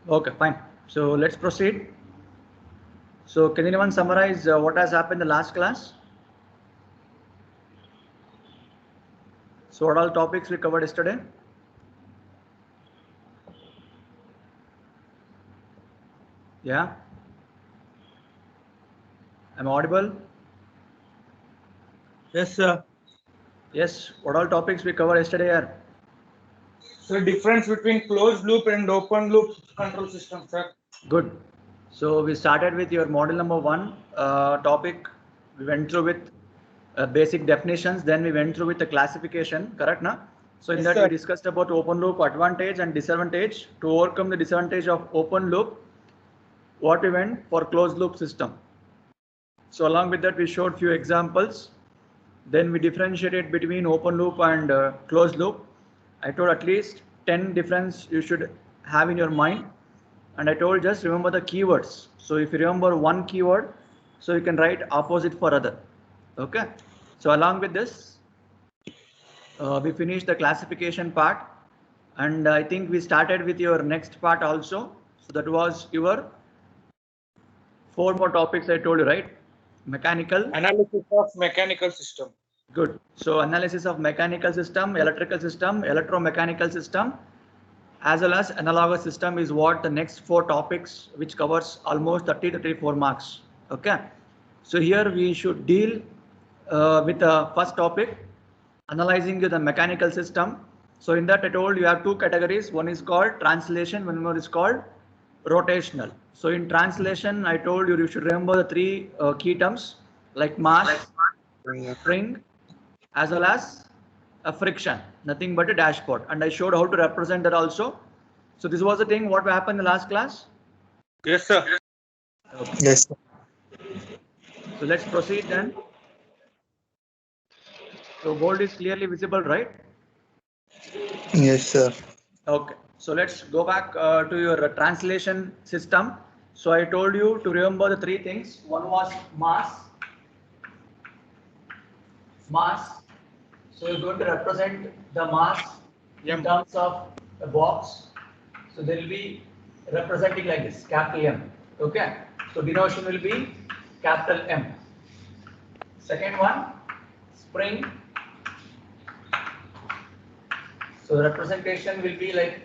Okay, fine. So let's proceed. So can anyone summarize what has happened in the last class? So what all topics we covered yesterday? Yeah. Am I audible? Yes, sir. Yes. What all topics we covered yesterday here? So difference between closed loop and open loop control system, sir. Good. So we started with your model number 1 topic. We went through with basic definitions. Then we went through with the classification. Correct, na? So in Yes, that sir. we discussed about open loop advantage and disadvantage. To overcome the disadvantage of open loop, what we went for closed loop system. So along with that we showed few examples. Then we differentiated between open loop and closed loop. I told at least 10 difference you should have in your mind. And I told just remember the keywords. So if you remember one keyword, so you can write opposite for other. Okay. So along with this, we finished the classification part. And I think we started with your next part also. So that was your 4 more topics I told you, right? Mechanical. Analysis of mechanical system. Good. So analysis of mechanical system, electrical system, electromechanical system, as well as analogous system is what the next 4 topics, which covers almost 30 to 34 marks. Okay. So here we should deal with the first topic, analyzing the mechanical system. So in that I told you have 2 categories. One is called translation, one more is called rotational. So in translation, I told you should remember the 3 key terms like mass, spring, as well as a friction, nothing but a dashpot. And I showed how to represent that also. So this was the thing what happened in the last class. Yes, sir. Okay. Yes, sir. So let's proceed then. So gold is clearly visible, right? Yes, sir. Okay. So let's go back to your translation system. So I told you to remember the 3 things. One was mass. Mass. So you're going to represent the mass in terms of a box. So there will be representing like this, capital M. Okay. So denotation will be capital M. Second one, spring. So representation will be like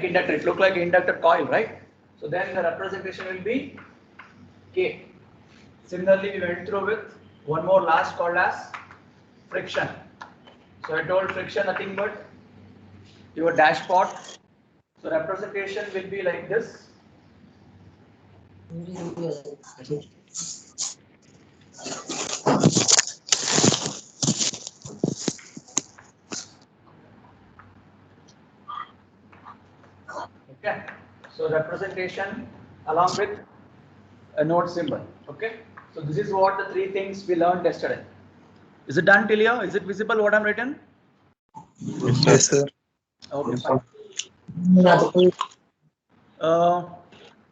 inductor. It look like inductor coil, right? So then the representation will be K. Similarly, we went through with one more last called as friction. So I told friction nothing but your dashpot. So representation will be like this. Okay. So representation along with a node symbol. Okay. So this is what the 3 things we learned yesterday. Is it done till here? Is it visible what I'm written? Yes, sir. Okay, fine. So,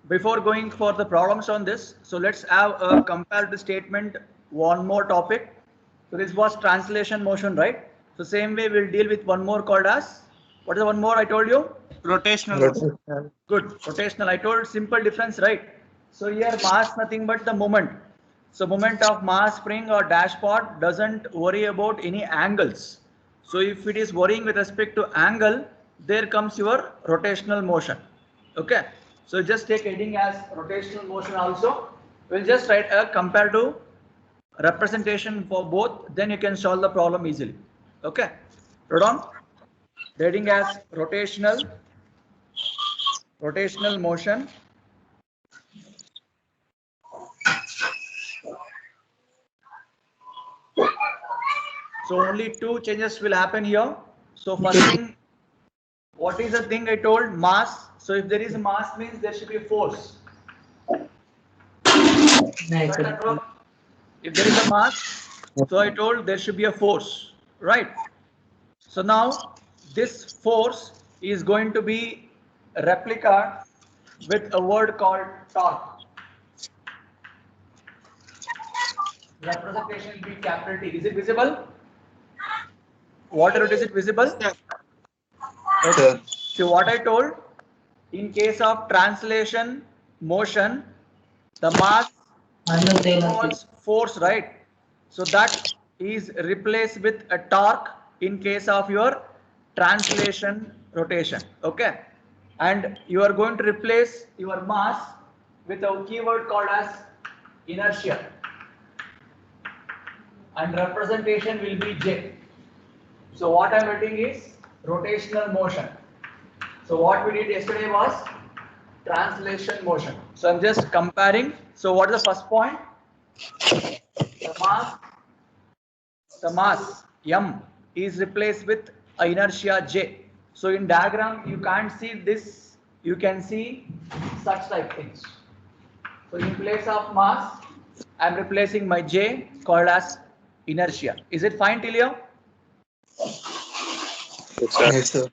before going for the problems on this, so let's have a comparative statement, one more topic. So this was translation motion, right? So same way we'll deal with one more called as, what is the one more I told you? Rotational. Rotational. Good, rotational. I told simple difference, right? So here mass nothing but the moment. So moment of mass spring or dashpot doesn't worry about any angles. So if it is worrying with respect to angle, there comes your rotational motion. Okay. So just take heading as rotational motion also. We'll just write a comparative representation for both. Then you can solve the problem easily. Okay. Wrote on. Heading as rotational motion. So only 2 changes will happen here. So first thing, what is the thing I told? Mass. So if there is a mass means there should be a force. If there is a mass, so I told there should be a force, right? So now this force is going to be a replica with a word called torque. Representation will be capital T. Is it visible? Whatever it is, it visible? Okay. Sir. So what I told, in case of translation motion, the mass involves force, right? So that is replaced with a torque in case of your translation rotation. Okay, and you are going to replace your mass with a keyword called as inertia, and representation will be J. So what I am writing is rotational motion. So what we did yesterday was translation motion. So I'm just comparing. So what is the first point? The mass M is replaced with inertia J. So in diagram you can't see this, you can see such type things. So in place of mass, I am replacing my J called as inertia. Is it fine till here? Yes, sir.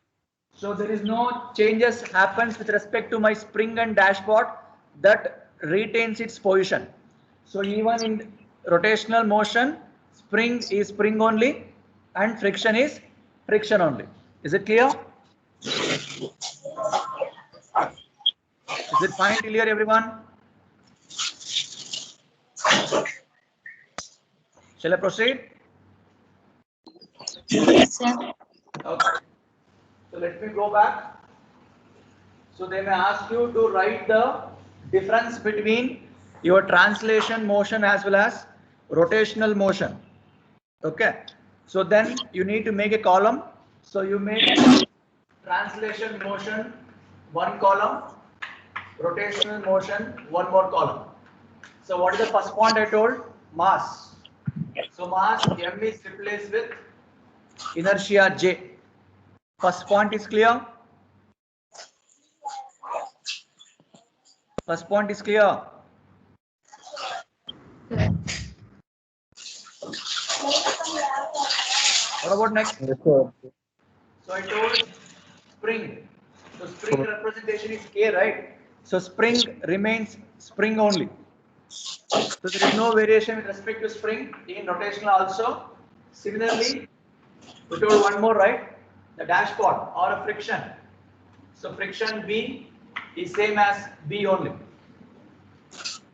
So there is no changes happens with respect to my spring and dashpot, that retains its position. So even in rotational motion, spring is spring only and friction is friction only. Is it clear? Is it fine till here, everyone? Shall I proceed? Yes, sir. Okay. So let me go back. So they may ask you to write the difference between your translation motion as well as rotational motion. Okay. So then you need to make a column. So you make translation motion one column, rotational motion one more column. So what is the first point I told? Mass. So mass M is replaced with inertia J. First point is clear? First point is clear? What about next? Yes, sir. So I told spring. So spring representation is K, right? So spring remains spring only. So there is no variation with respect to spring in rotational also. Similarly, we told one more, right? The dashpot or a friction. So friction B is same as B only.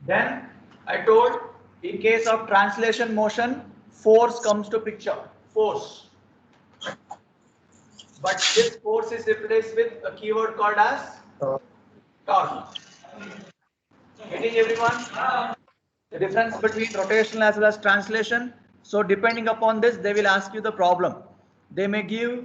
Then I told in case of translation motion, force comes to picture. Force. But this force is replaced with a keyword called as torque. Getting everyone? The difference between rotational as well as translation. So depending upon this, they will ask you the problem. They may give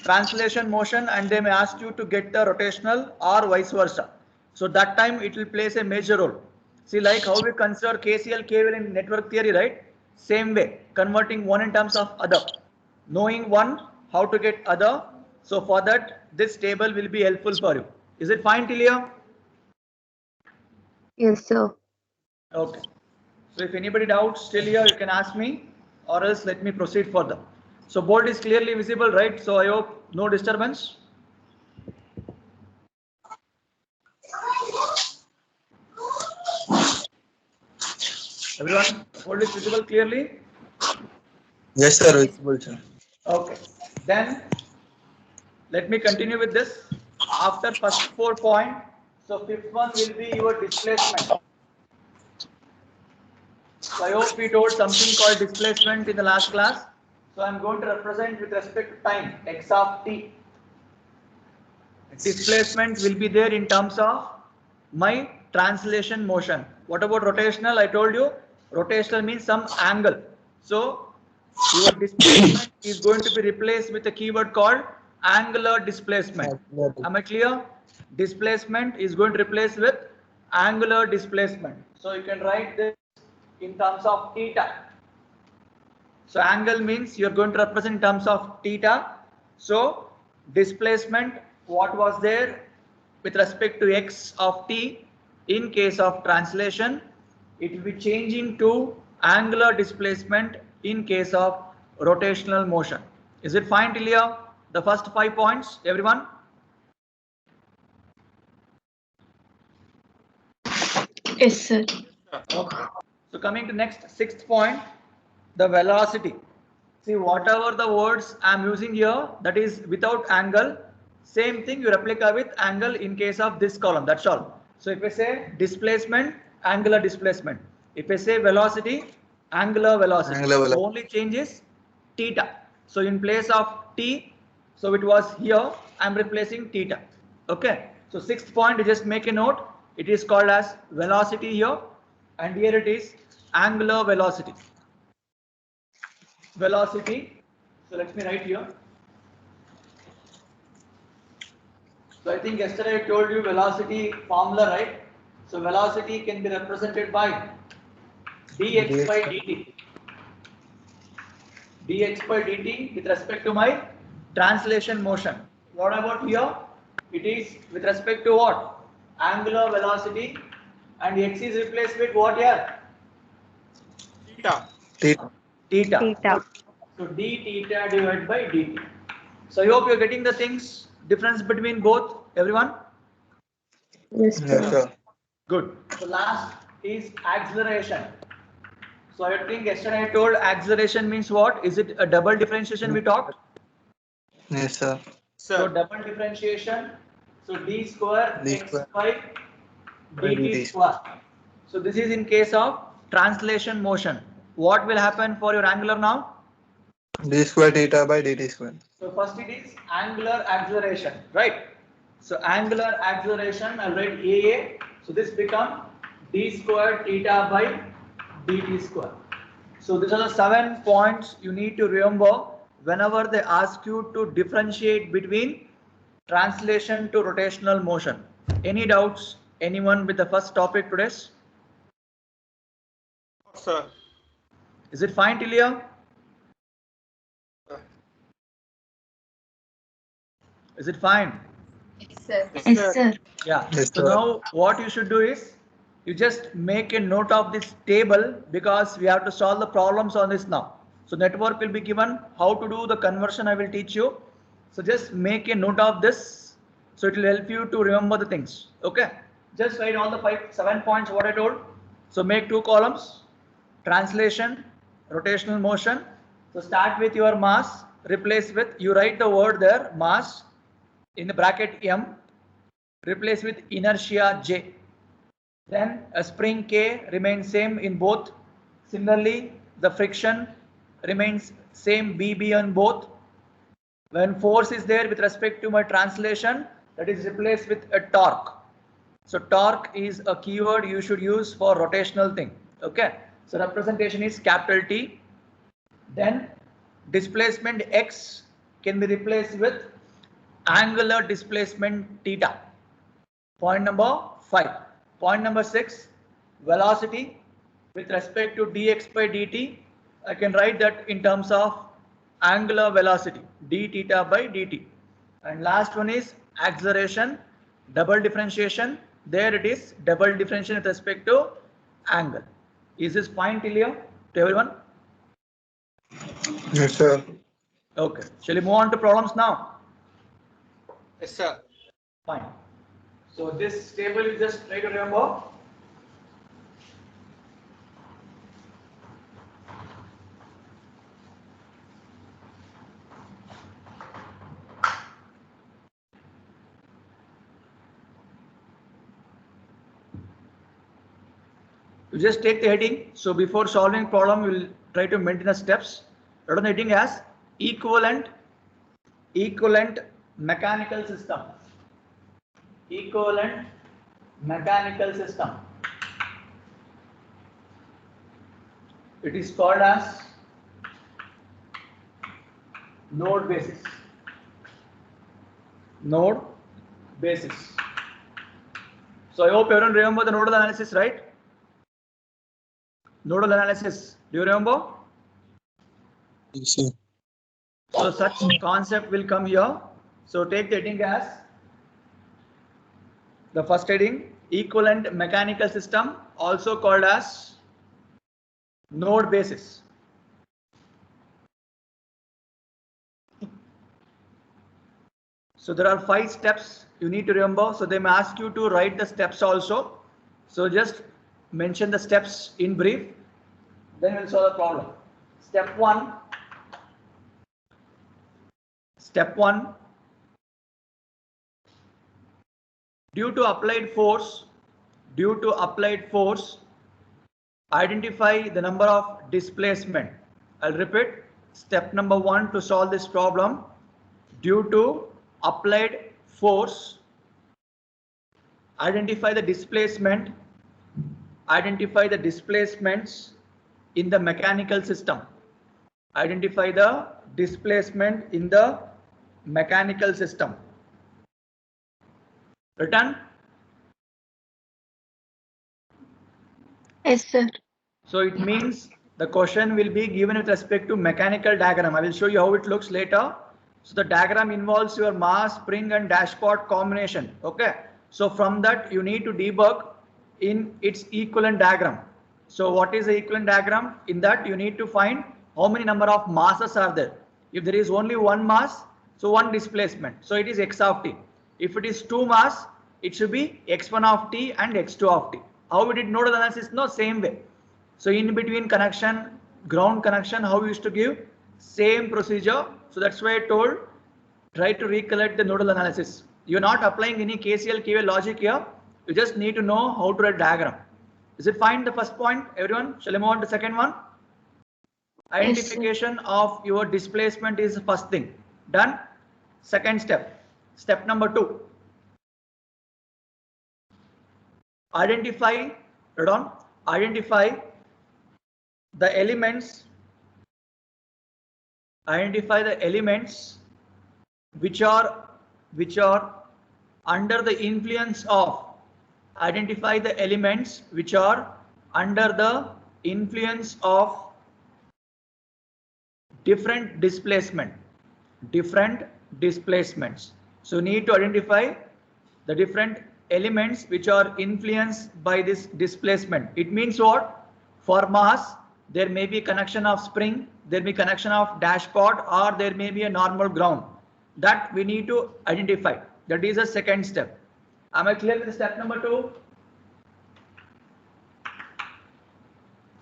translation motion and they may ask you to get the rotational or vice versa. So that time it will plays a major role. See, like how we consider KCL, KVL in network theory, right? Same way, converting one in terms of other. Knowing one, how to get other. So for that, this table will be helpful for you. Is it fine till here? Yes, sir. Okay. So if anybody doubts still here, you can ask me, or else let me proceed further. So board is clearly visible, right? So I hope no disturbance. Everyone, board is visible clearly? Yes, sir. Visible, sir. Okay. Then let me continue with this. After first 4 point, so fifth one will be your displacement. So I hope we told something called displacement in the last class. So I'm going to represent with respect to time, x of t. Displacement will be there in terms of my translation motion. What about rotational? I told you rotational means some angle. So your displacement is going to be replaced with a keyword called angular displacement. Am I clear? Displacement is going to replace with angular displacement. So you can write this in terms of theta. So angle means you're going to represent in terms of theta. So displacement, what was there with respect to x of t in case of translation, it will be changing to angular displacement in case of rotational motion. Is it fine till here? The first 5 points, everyone? Yes, sir. Okay. So coming to next 6th point, the velocity. See, whatever the words I am using here, that is without angle. Same thing you replica with angle in case of this column. That's all. So if I say displacement, angular displacement. If I say velocity, angular velocity. Angular velocity. The only change is theta. So in place of t, so it was here, I'm replacing theta. Okay. So sixth point, you just make a note. It is called as velocity here, and here it is angular velocity. Velocity. So let me write here. So I think yesterday I told you velocity formula, right? So velocity can be represented by dx by dt. Dx by dt with respect to my translation motion. What about here? It is with respect to what? Angular velocity, and x is replaced with what here? Theta. Theta. Theta. Theta. So d theta divided by dt. So I hope you're getting the things, difference between both, everyone? Yes, Yes, sir. sir. Good. So last is acceleration. So I think yesterday I told acceleration means what? Is it a double differentiation we talked? Yes, sir. So Sir. double differentiation. So d square D x square by by dt dt. square. So this is in case of translation motion. What will happen for your angular now? D square theta by dt square. So first it is angular acceleration, right? So angular acceleration, I'll write AA. So this become d square theta by dt square. So these are the 7 points you need to remember whenever they ask you to differentiate between translation to rotational motion. Any doubts? Anyone with the first topic today? Sir. Is it fine till here? Is it fine? Yes, sir. Yeah. Yes, So sir. now what you should do is you just make a note of this table because we have to solve the problems on this now. So network will be given how to do the conversion. I will teach you. So just make a note of this. So it will help you to remember the things. Okay. Just write all the 7 points what I told. So make 2 columns. Translation, rotational motion. So start with your mass. Replace with, you write the word there, mass in the bracket m. Replace with inertia J. Then a spring K remains same in both. Similarly, the friction remains same BB on both. When force is there with respect to my translation, that is replaced with a torque. So torque is a keyword you should use for rotational thing. Okay. So representation is capital T. Then displacement X can be replaced with angular displacement theta. Point number 5. Point number 6, velocity with respect to dx by dt. I can write that in terms of angular velocity, d theta by dt. And last one is acceleration, double differentiation. There it is, double differentiation with respect to angle. Is this fine till here to everyone? Yes, sir. Okay. Shall we move on to problems now? Yes, sir. Fine. So this table you just try to remember. You just take the heading. So before solving problem, you will try to maintain the steps. Write on the heading as equivalent mechanical system. Equivalent mechanical system. It is called as node basis. Node basis. So I hope everyone remember the nodal analysis, right? Nodal analysis. Do you remember? Yes, sir. So such concept will come here. So take the heading as the first heading, equivalent mechanical system, also called as node basis. So there are 5 steps you need to remember. So they may ask you to write the steps also. So just mention the steps in brief. Then we'll solve the problem. Step 1. Step 1. due to applied force, identify the number of displacement. I'll repeat. Step number 1 to solve this problem. Due to applied force, identify the displacements in the mechanical system. Identify the displacement in the mechanical system. Written? Yes, sir. So it means the question will be given with respect to mechanical diagram. I will show you how it looks later. So the diagram involves your mass, spring and dashpot combination. Okay. So from that you need to debug in its equivalent diagram. So what is the equivalent diagram? In that you need to find how many number of masses are there. If there is only one mass, so one displacement. So it is x of t. If it is two mass, it should be x1 of t and x2 of t. How we did nodal analysis? No, same way. So in between connection, ground connection, how we used to give? Same procedure. So that's why I told, try to recollect the nodal analysis. You're not applying any KCL, KVL logic here. You just need to know how to write diagram. Is it fine, the first point, everyone? Shall I move on to the second one? Identification of your displacement is the first thing. Done. Second step. Step number 2. Identify the elements. Identify the elements which are under the influence of. Identify the elements which are under the influence of different displacements. So need to identify the different elements which are influenced by this displacement. It means what? For mass, there may be connection of spring, there may be connection of dashpot, or there may be a normal ground. That we need to identify. That is the second step. Am I clear with step number 2?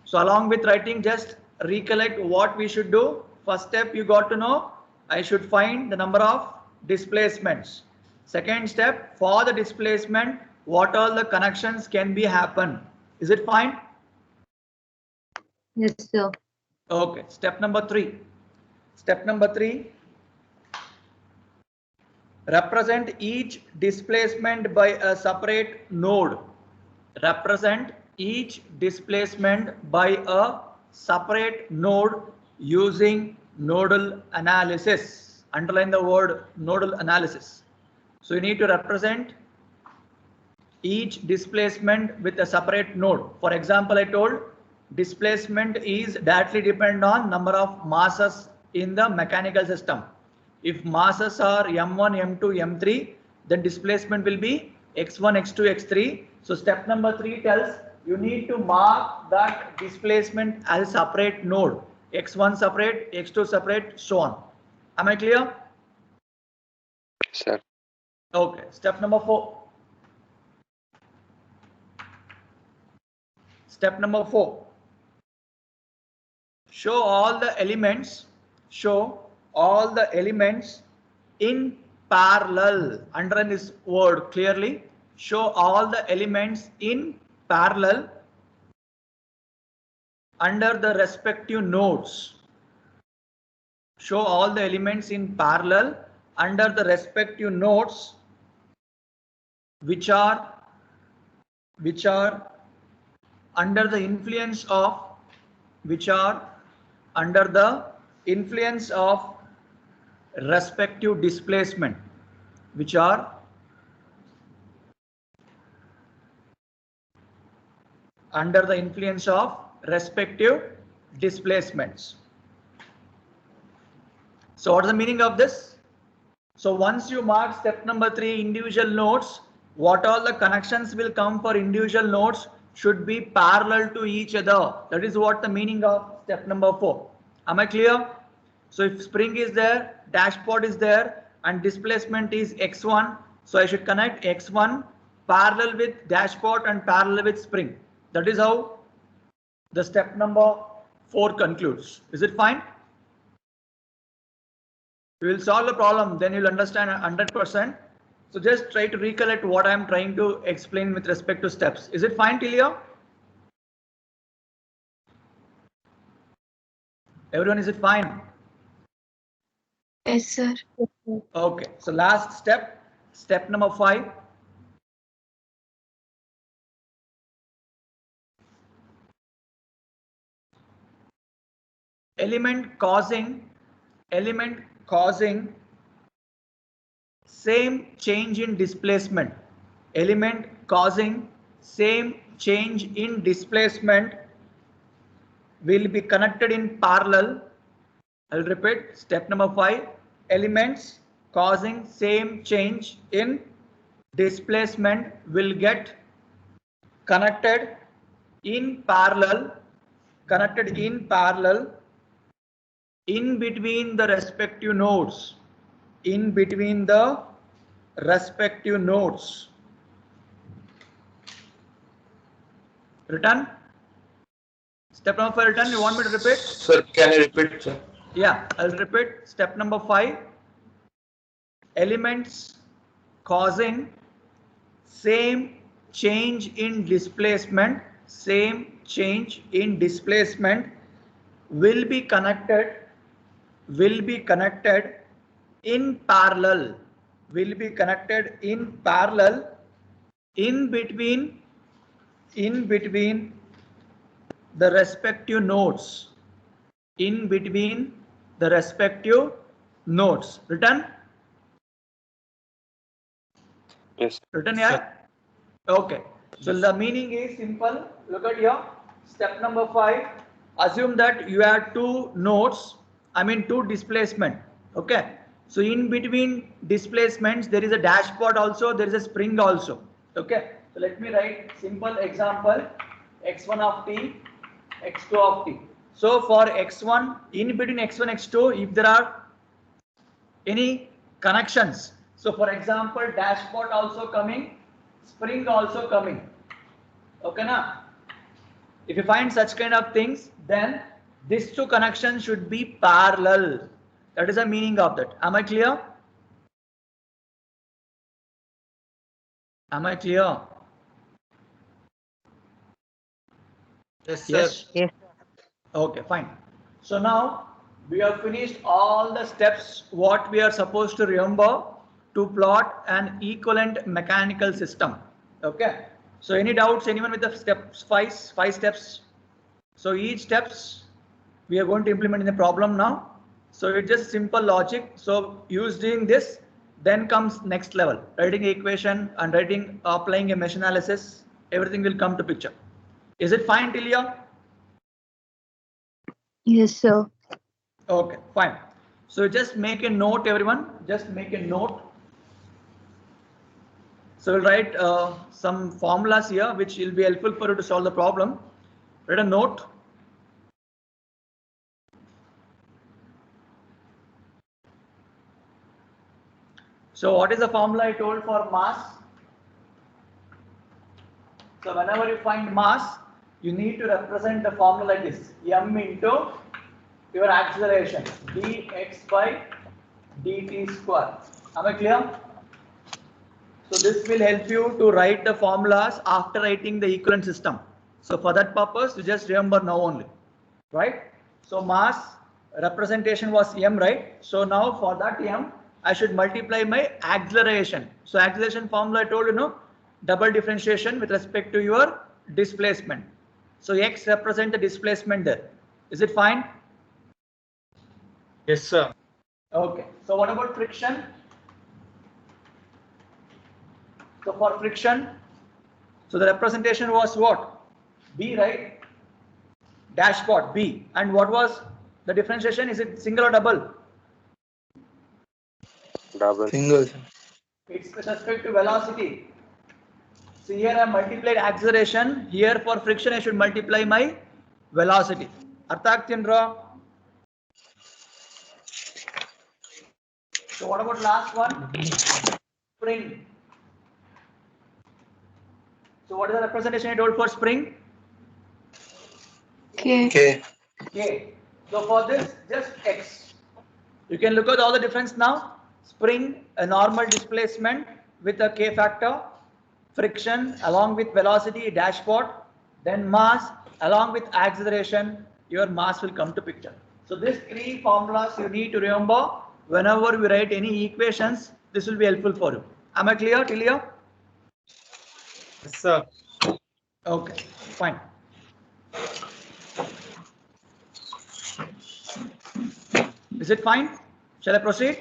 So along with writing, just recollect what we should do. First step, you got to know, I should find the number of displacements. Second step, for the displacement, what all the connections can be happen. Is it fine? Yes, sir. Okay. Step number 3. Represent each displacement by a separate node. Represent each displacement by a separate node using nodal analysis. Underline the word nodal analysis. So you need to represent each displacement with a separate node. For example, I told displacement is directly dependent on number of masses in the mechanical system. If masses are m1, m2, m3, then displacement will be x1, x2, x3. So step number 3 tells you need to mark that displacement as a separate node. x1 separate, x2 separate, so on. Am I clear? Sir. Okay. Step number 4. Show all the elements in parallel. Underline this word clearly. Show all the elements in parallel under the respective nodes. Show all the elements in parallel under the respective nodes which are under the influence of respective displacement, which are under the influence of respective displacements. So what is the meaning of this? So once you mark step number 3, individual nodes, what all the connections will come for individual nodes should be parallel to each other. That is what the meaning of step number 4. Am I clear? So if spring is there, dashpot is there, and displacement is x1, so I should connect x1 parallel with dashpot and parallel with spring. That is how the step number 4 concludes. Is it fine? We will solve the problem, then you'll understand 100%. So just try to recollect what I am trying to explain with respect to steps. Is it fine till here? Everyone, is it fine? Yes, sir. Okay, so last step, step number 5. Element causing same change in displacement. Element causing same change in displacement will be connected in parallel. I'll repeat, step number 5. Elements causing same change in displacement will get connected in parallel in between the respective nodes. Written? Step number 5 written. You want me to repeat? Sir, can you repeat, sir? Yeah, I'll repeat. Step number 5. Elements causing same change in displacement will be connected in parallel in between the respective nodes. Written? Yes. Written here? Okay. So the meaning is simple. Look at here. Step number 5. Assume that you have two nodes, two displacement. Okay. So in between displacements, there is a dashpot also, there is a spring also. Okay. So let me write simple example. X1 of t, X2 of t. So for X1, in between X1, X2, if there are any connections. So for example, dashpot also coming, spring also coming. Okay, na? If you find such kind of things, then these two connections should be parallel. That is the meaning of that. Am I clear? Am I clear? Yes, sir. Yes. Yes. Okay, fine. So now we have finished all the steps what we are supposed to remember to plot an equivalent mechanical system. Okay. So any doubts, anyone with the steps, five steps? So each steps we are going to implement in the problem now. So it's just simple logic. So using this, then comes next level, writing equation and applying a mesh analysis. Everything will come to picture. Is it fine till here? Yes, sir. Okay, fine. So just make a note, everyone. Just make a note. So we'll write some formulas here, which will be helpful for you to solve the problem. Write a note. So what is the formula I told for mass? So whenever you find mass, you need to represent the formula like this: m into your acceleration, dx by dt square. Am I clear? So this will help you to write the formulas after writing the equivalent system. So for that purpose, you just remember now only, right? So mass representation was m, right? So now for that m, I should multiply my acceleration. So acceleration formula I told you, double differentiation with respect to your displacement. So x represent the displacement there. Is it fine? Yes, sir. Okay. So what about friction? So for friction, so the representation was what? B, right? Dashpot B. And what was the differentiation? Is it single or double? Double. Single. It's with respect to velocity. So here I multiplied acceleration. Here for friction I should multiply my velocity. Arthaktyandra. So what about last one? Spring. So what is the representation I told for spring? K. K. K. So for this, just X. You can look at all the difference now. Spring, a normal displacement with a K factor, friction along with velocity dashpot, then mass along with acceleration, your mass will come to picture. So these three formulas you need to remember whenever we write any equations. This will be helpful for you. Am I clear till here? Yes, sir. Okay, fine. Is it fine? Shall I proceed?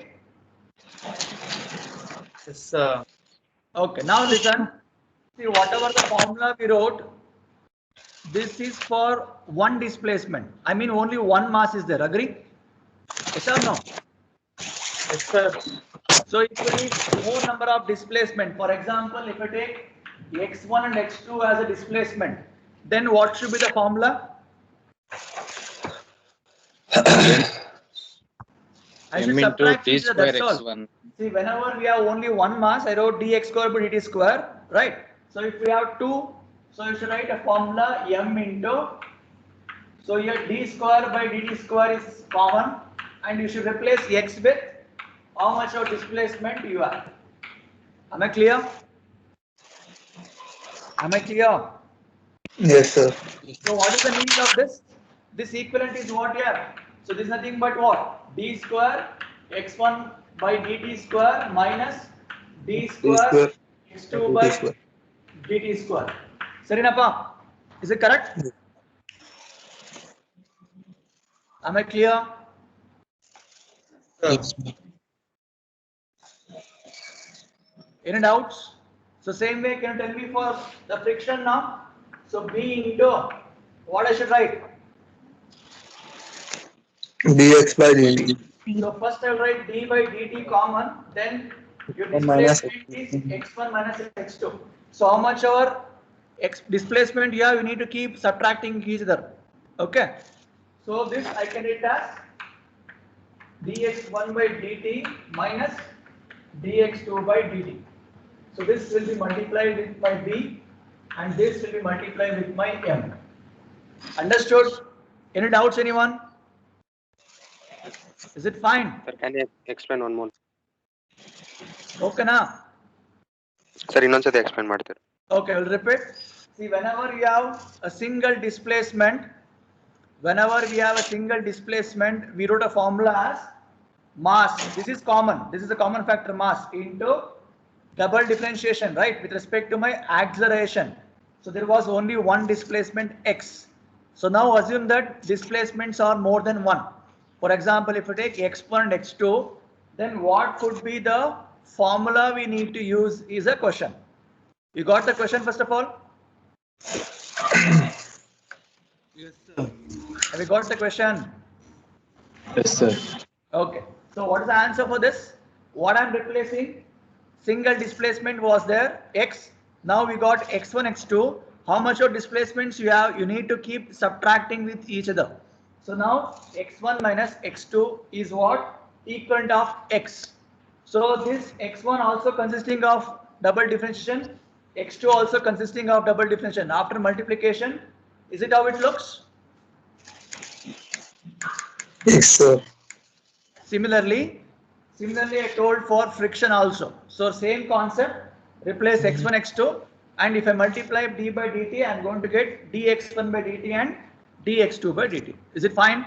Yes, sir. Okay, now listen. See, whatever the formula we wrote, this is for one displacement. I mean, only one mass is there. Agree? Yes or no? Yes, sir. So if you need more number of displacement, for example, if I take x1 and x2 as a displacement, then what should be the formula? I should m into subtract d each other, square that's all. x1. See, whenever we have only one mass, I wrote dx square by dt square, right? So if we have two, so you should write a formula m into, so here d square by dt square is common, and you should replace x with how much of displacement you have. Am I clear? Am I clear? Yes, sir. So what is the meaning of this? This equivalent is what here? So this is nothing but what? D square x1 by dt square minus d D square square x2 dt by square. dt square. Sarinappa, is it correct? Am I clear? Yes. Any doubts? So same way, can you tell me for the friction now? So B into what I should write? Dx by dt. So first I'll write d by dt common, then your Minus displacement is x1 minus x2. So how much our displacement you have, you need to keep subtracting each other. Okay. So this I can write as dx1 by dt minus dx2 by dt. So this will be multiplied with my b and this will be multiplied with my m. Understood? Any doubts, anyone? Is it fine? Sir, can you explain one more? Okay, na? Sir, ಇನ್ನೊಂದ್ಸತಿ explain ಮಾಡ್ತೀರಾ? Okay, I'll repeat. See, whenever we have a single displacement, we wrote a formula as mass. This is common. This is a common factor, mass into double differentiation, right? With respect to my acceleration. So there was only one displacement x. So now assume that displacements are more than one. For example, if you take x1 and x2, then what could be the formula we need to use is a question. You got the question first of all? Yes, sir. Have you got the question? Yes, sir. Okay. So what is the answer for this? What I'm replacing? Single displacement was there, x. Now we got x1, x2. How much of displacements you have? You need to keep subtracting with each other. So now x1 minus x2 is what? Equivalent of x. So this x1 also consisting of double differentiation, x2 also consisting of double differentiation. After multiplication, is it how it looks? Yes, sir. Similarly, I told for friction also. So same concept, replace x1, x2, and if I multiply d by dt, I'm going to get dx1 by dt and dx2 by dt. Is it fine?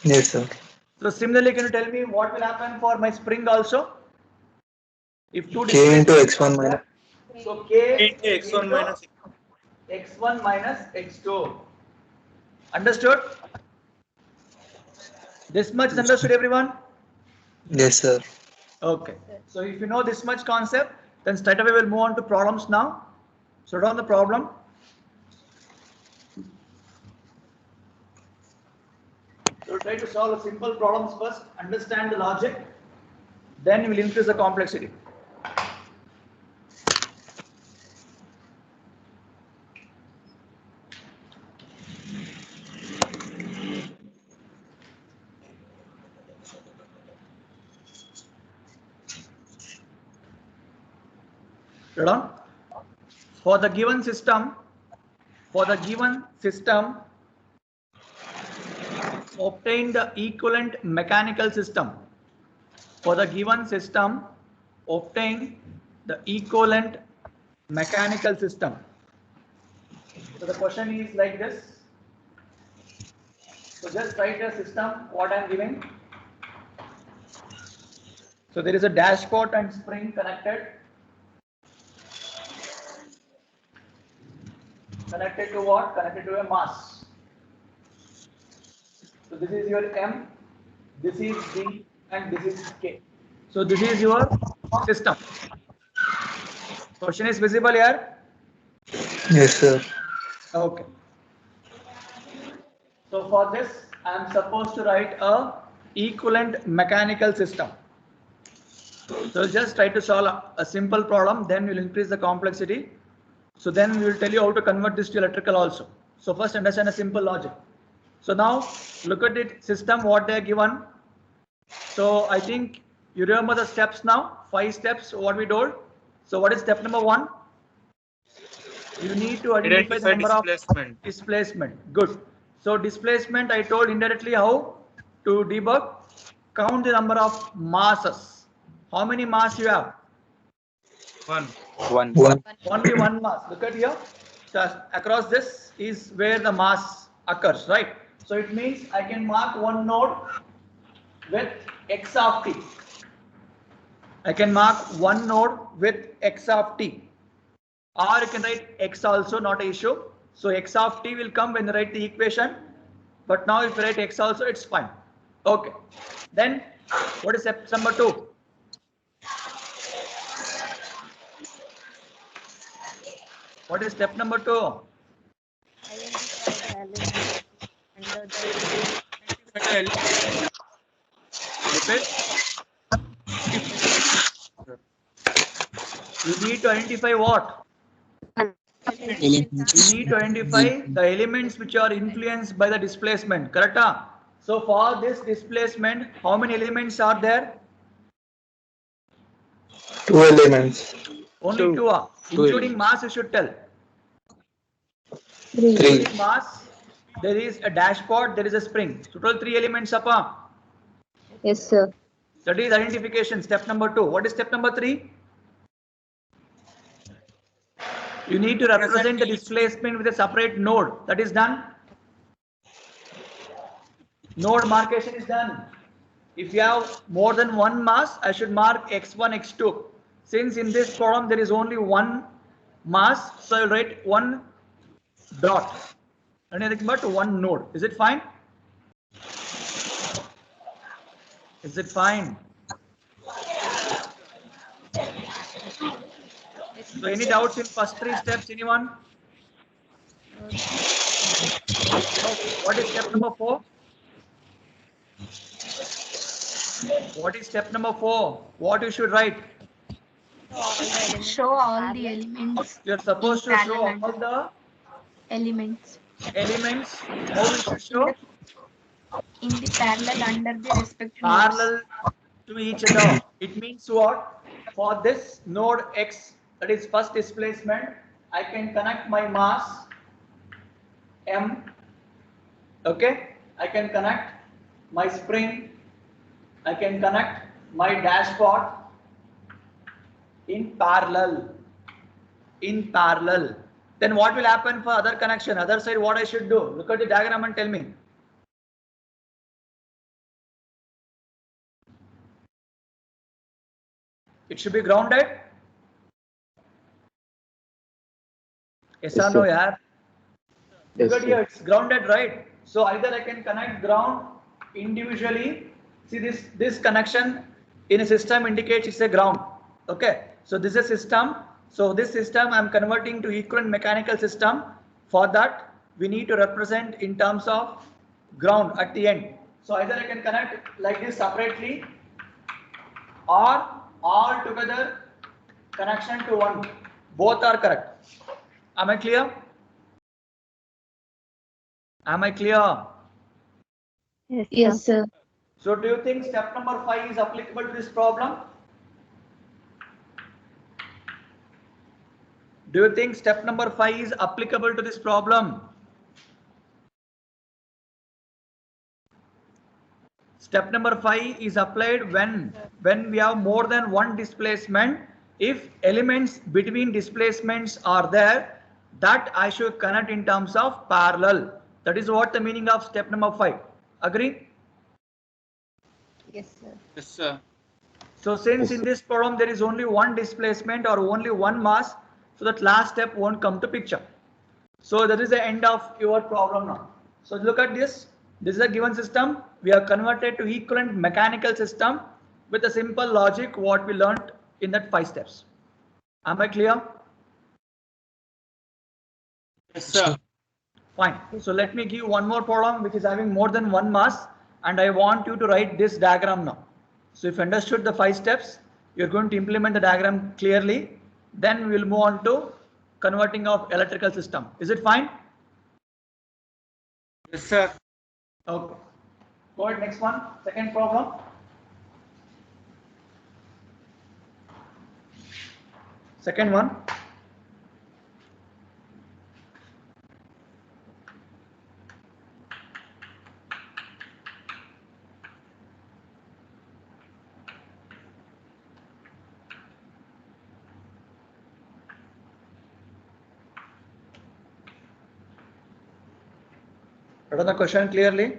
Yes, sir. So similarly, can you tell me what will happen for my spring also? If two K into displacements x1 are there, minus. so k Into x1 minus x1 minus x2. Understood? This much is understood, everyone? Yes, sir. Okay. So if you know this much concept, then straight away we'll move on to problems now. So down the problem. So try to solve simple problems first, understand the logic, then we'll increase the complexity. Right on? For the given system, obtain the equivalent mechanical system. For the given system, obtain the equivalent mechanical system. So the question is like this. So just write a system what I am giving. So there is a dashpot and spring connected. Connected to what? Connected to a mass. So this is your M, this is D, and this is K. So this is your system. Question is visible here? Yes, sir. Okay. So for this, I am supposed to write a equivalent mechanical system. So just try to solve a simple problem, then we'll increase the complexity. So then we will tell you how to convert this to electrical also. So first understand a simple logic. So now look at the system, what they are given. So I think you remember the steps now, 5 steps, what we told. So what is step number 1? You need to identify the number displacement. of displacement. Good. So displacement, I told indirectly how to debug. Count the number of masses. How many mass you have? 1. One. Only one mass. Look at here. So across this is where the mass occurs, right? So it means I can mark one node with x of t. I can mark one node with x of t. Or you can write x also, not an issue. So x of t will come when you write the equation. But now if you write x also, it's fine. Okay. Then what is step number 2? What is step number 2? Repeat. You need to identify what? You need to identify the elements which are influenced by the displacement. Correct? So for this displacement, how many elements are there? 2 elements. Only 2. Including mass, you should tell. 3. Including mass, there is a dashpot, there is a spring. So total 3 elements. Yes, sir. That is identification, step number 2. What is step number 3? You need to represent the displacement with a separate node. That is done. Node markation is done. If you have more than one mass, I should mark x1, x2. Since in this problem there is only one mass, so I'll write one dot. Anything but one node. Is it fine? Is it fine? So any doubts in first 3 steps, anyone? What is step number 4? What is step number 4? What you should write? Show all the elements. You're supposed to show parallel all the elements elements. How we should show? in the parallel under the respective Parallel to each other. It means what? For this node X, that is first displacement, I can connect my mass M. Okay, I can connect my spring. I can connect my dashpot in parallel. In parallel. Then what will happen for other connection? Other side, what I should do? Look at the diagram and tell me. It should be grounded. Yes or no, yaar? Yes, Look at here, sir. it's grounded, right? So either I can connect ground individually. See this connection in a system indicates it's a ground. Okay. So this is a system. So this system I'm converting to equivalent mechanical system. For that, we need to represent in terms of ground at the end. So either I can connect like this separately or all together connection to one. Both are correct. Am I clear? Am I clear? Yes, sir. So do you think step number 5 is applicable to this problem? Do you think step number 5 is applicable to this problem? Step number 5 is applied when we have more than one displacement. If elements between displacements are there, that I should connect in terms of parallel. That is what the meaning of step number 5. Agree? Yes, sir. Yes, sir. So since in this problem there is only one displacement or only one mass, so that last step won't come to picture. So that is the end of your problem now. So look at this. This is a given system. We are converted to equivalent mechanical system with a simple logic what we learned in that 5 steps. Am I clear? Yes, sir. Fine. So let me give one more problem which is having more than one mass, and I want you to write this diagram now. So if you understood the 5 steps, you're going to implement the diagram clearly. Then we will move on to converting of electrical system. Is it fine? Yes, sir. Okay. Go ahead, next one. Second problem. Second one. Read the question clearly.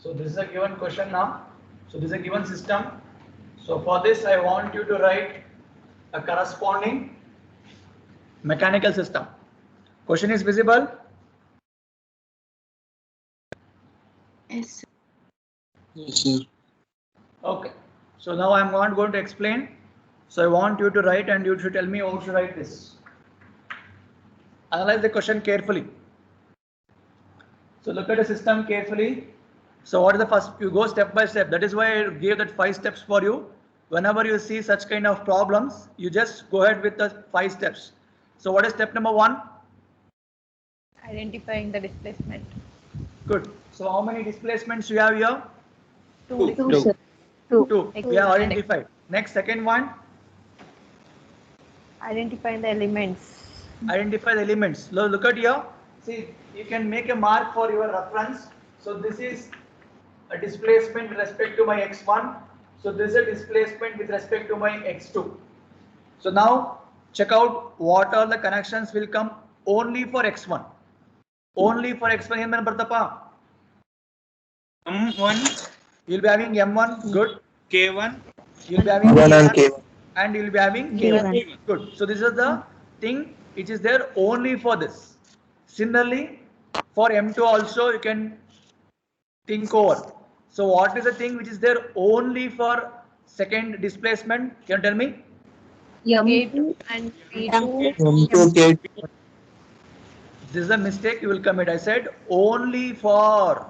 So this is a given question now. So this is a given system. So for this, I want you to write a corresponding mechanical system. Question is visible? Yes, sir. Yes, sir. Okay. So now I'm not going to explain. So I want you to write and you should tell me how to write this. Analyze the question carefully. So look at the system carefully. So what is the first? You go step by step. That is why I gave that 5 steps for you. Whenever you see such kind of problems, you just go ahead with the 5 steps. So what is step number 1? Identifying the displacement. Good. So how many displacements you have here? Two. Two. Two. We have identified. Next, second one. Identifying the elements. Identify the elements. Look at here. See, you can make a mark for your reference. So this is a displacement with respect to my x1. So this is a displacement with respect to my x2. So now check out what all the connections will come only for x1. Only for x1. ಏನು ಬರ್ತಪ್ಪ? M1, You'll be having m1. Good. K1, You'll be having K1 and K1, K1. and you'll be having K1. K1. Good. So this is the thing which is there only for this. Similarly, for M2 also you can think over. So what is the thing which is there only for second displacement? Can you tell me? A2 and B2. M2 K2. This is a mistake you will commit. I said only for.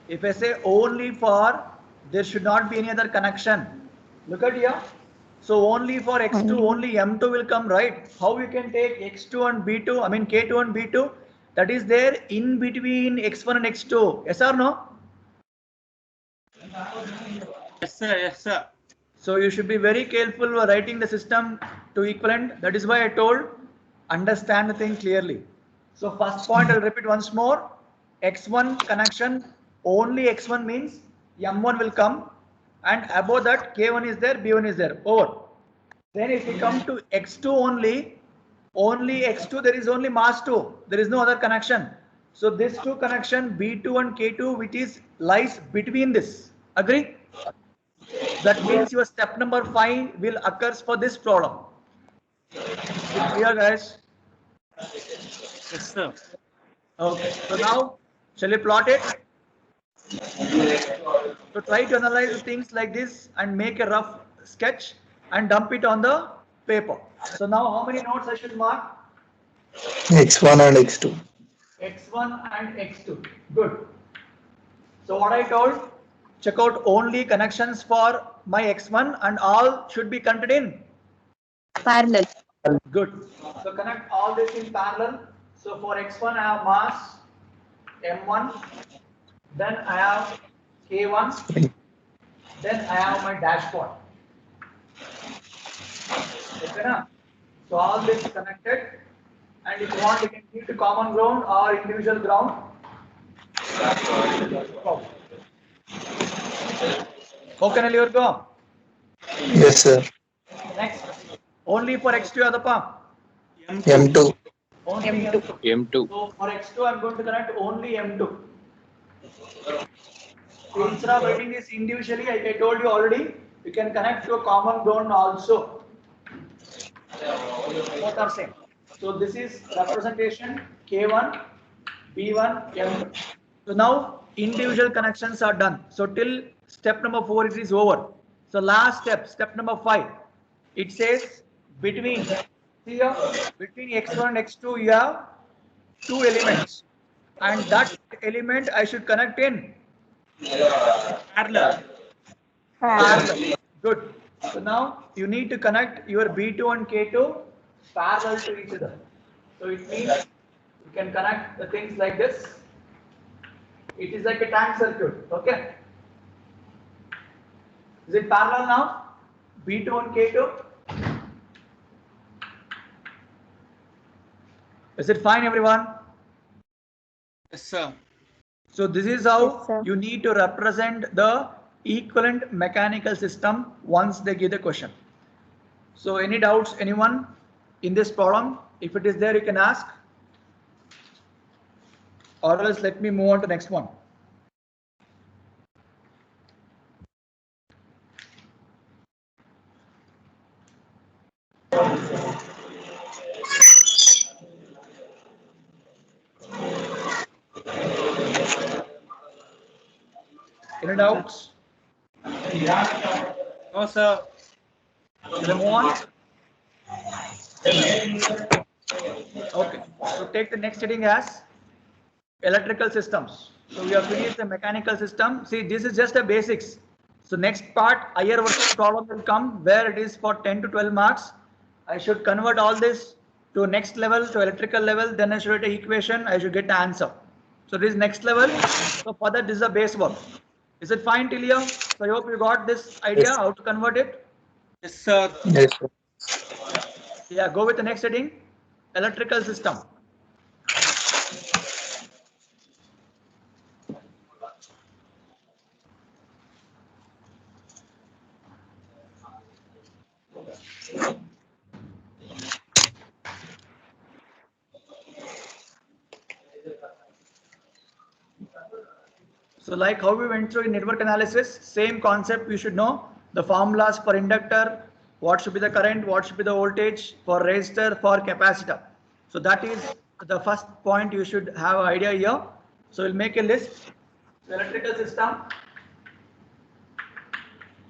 If I say only for, there should not be any other connection. Look at here. So only for x2, only m2 will come, right? How you can take x2 and b2, I mean k2 and b2, that is there in between x1 and x2. Yes or no? yes, sir. Yes, sir. So you should be very careful while writing the system to equivalent. That is why I told understand the thing clearly. So first point I'll repeat once more. X1 connection, only X1 means M1 will come, and above that K1 is there, B1 is there. Over. Then if we come to X2 only X2, there is only mass 2. There is no other connection. So this 2 connection B2 and K2 which is lies between this. Agree? That means your step number 5 will occurs for this problem. Is it clear, guys? Yes, sir. Okay. So now, shall we plot it? So try to analyze things like this and make a rough sketch and dump it on the paper. So now how many nodes I should mark? X1 and X2. X1 and X2. Good. So what I told, check out only connections for my X1 and all should be connected in Parallel. good. So connect all this in parallel. So for X1 I have mass M1, then I have K1, then I have my dashboard. Okay, na? So all this connected, and if you want, you can keep the common ground or individual ground. Okay, Naliurgo. Yes, sir. Next, only for X2 Adapa. M2. Only M2. M2. So for X2, I'm going to connect only M2. So instead of writing this individually, I told you already, you can connect to a common ground also. Both are same. So this is representation K1, B1, M2. So now individual connections are done. So till step number 4 it is over. So last step, step number 5, it says between here between x1 and x2 you have two elements, and that element I should connect in parallel. Parallel. Good. So now you need to connect your B2 and K2 parallel to each other. So it means you can connect the things like this. It is like a tank circuit. Okay. Is it parallel now? B2 and K2? Is it fine, everyone? Yes, sir. So this is how you need to represent the equivalent mechanical system once they give the question. So any doubts, anyone in this problem? If it is there, you can ask. Or else let me move on to the next one. Any doubts? No, sir. Shall I move on? Okay. So take the next heading as electrical systems. So we have finished the mechanical system. See, this is just the basics. So next part, higher version problem will come where it is for 10 to 12 marks. I should convert all this to next level, to electrical level. Then I should write an equation. I should get the answer. So this is next level. So for that, this is the base work. Is it fine till here? So I hope you got this idea Yes. how to convert it. Yes, sir. Yes, sir. Yeah, go with the next heading, electrical system. So like how we went through in network analysis, same concept you should know. The formulas for inductor, what should be the current, what should be the voltage for resistor, for capacitor. So that is the first point you should have an idea here. So we'll make a list. So electrical system.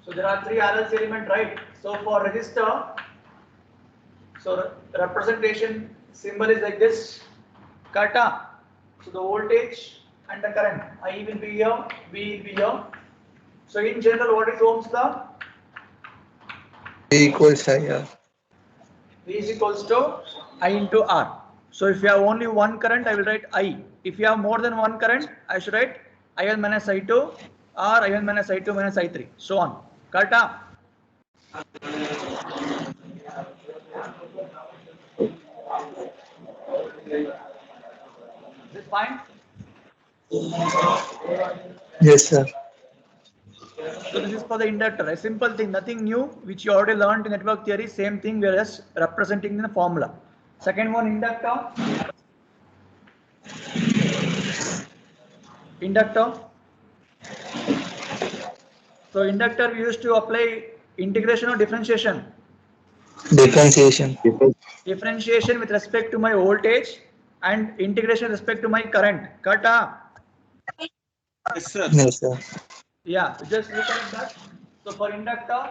So there are three RLC element, right? So for resistor, so representation symbol is like this. Kata. So the voltage and the current. I will be here, V will be here. So in general, what is Ohm's law? V equals IR. V is equals to I into R. So if you have only one current, I will write I. If you have more than one current, I should write I1 minus I2 or I1 minus I2 minus I3. So on. Kata. Is it fine? Yes, sir. So this is for the inductor, a simple thing, nothing new, which you already learned in network theory, same thing we are just representing in the formula. Second one, inductor. Inductor. So inductor we used to apply integration or differentiation. Differentiation. Differentiation with respect to my voltage and integration with respect to my current. Kata. Yes, sir. Yes, sir. Yeah, just reconnect that. So for inductor,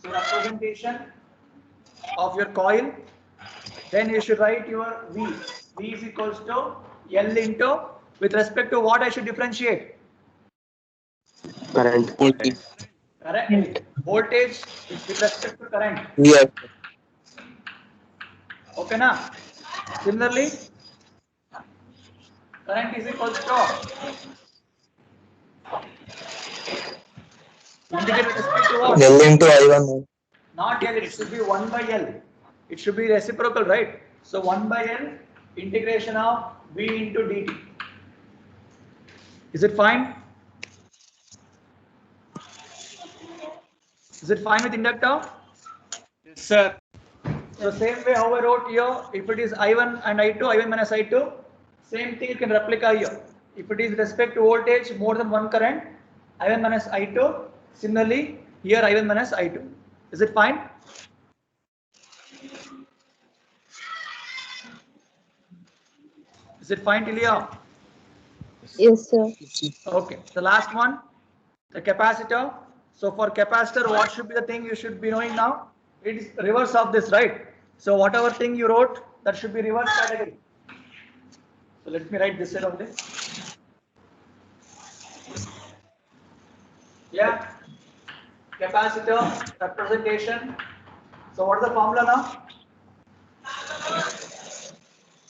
so representation of your coil, then you should write your V. V is equals to L into, with respect to what I should differentiate? Current. Correct. Voltage with respect to current. Yes. Okay, na? Similarly, current is equals to Integrate with respect to what? L into I1. Not L, it should be 1 by L. It should be reciprocal, right? So 1 by L integration of V into dt. Is it fine? Is it fine with inductor? Yes, sir. So same way how I wrote here, if it is I1 and I2, I1 minus I2, same thing you can replicate here. If it is with respect to voltage more than one current, I1 minus I2, similarly here I1 minus I2. Is it fine? Is it fine till here? Yes, sir. Okay, the last one, the capacitor. So for capacitor, what should be the thing you should be knowing now? It is reverse of this, right? So whatever thing you wrote, that should be reverse category. So let me write this side of this. Yeah, capacitor representation. So what is the formula now?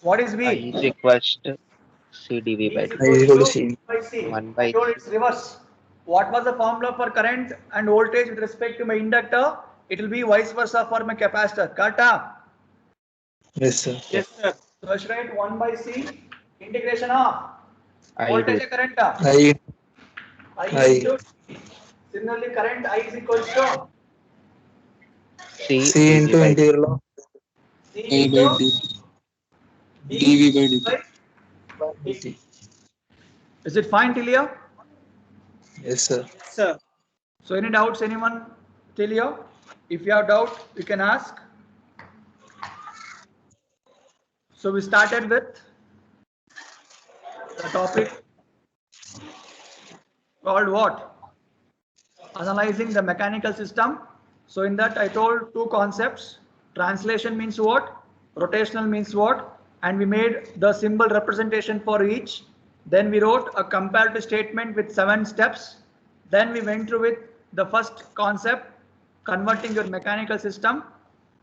What is I V? is equals to CdV by is dt. I is equal to equal C. by C. 1 I by told it's reverse. What was the formula for current and voltage with respect to my inductor? It will be vice versa for my capacitor. Correct? Yes, sir. Yes, sir. So I should write 1 by C integration of I voltage do and current. I I into T. Similarly, current I is equals to C C into dV by dt. integral of C A by into D. dV by dt. by dt. Is it fine till here? Yes, sir. Yes, sir. So any doubts, anyone till here? If you have doubt, you can ask. So we started with the topic called what? Analyzing the mechanical system. So in that I told two concepts. Translation means what? Rotational means what? And we made the symbol representation for each. Then we wrote a comparative statement with 7 steps. Then we went through with the first concept, converting your mechanical system.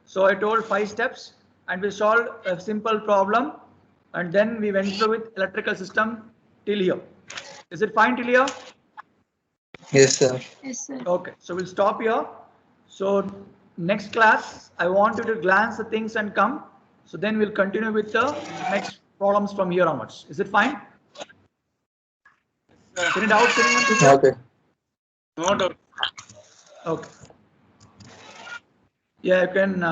So I told 5 steps and we solved a simple problem. And then we went through with electrical system till here. Is it fine till here? Yes, sir. Yes, sir. Okay, so we'll stop here. So next class, I want you to glance the things and come. So then we'll continue with the next problems from here onwards. Is it fine? Any doubts? Anyone? Okay. No doubt. Okay. Yeah, you can.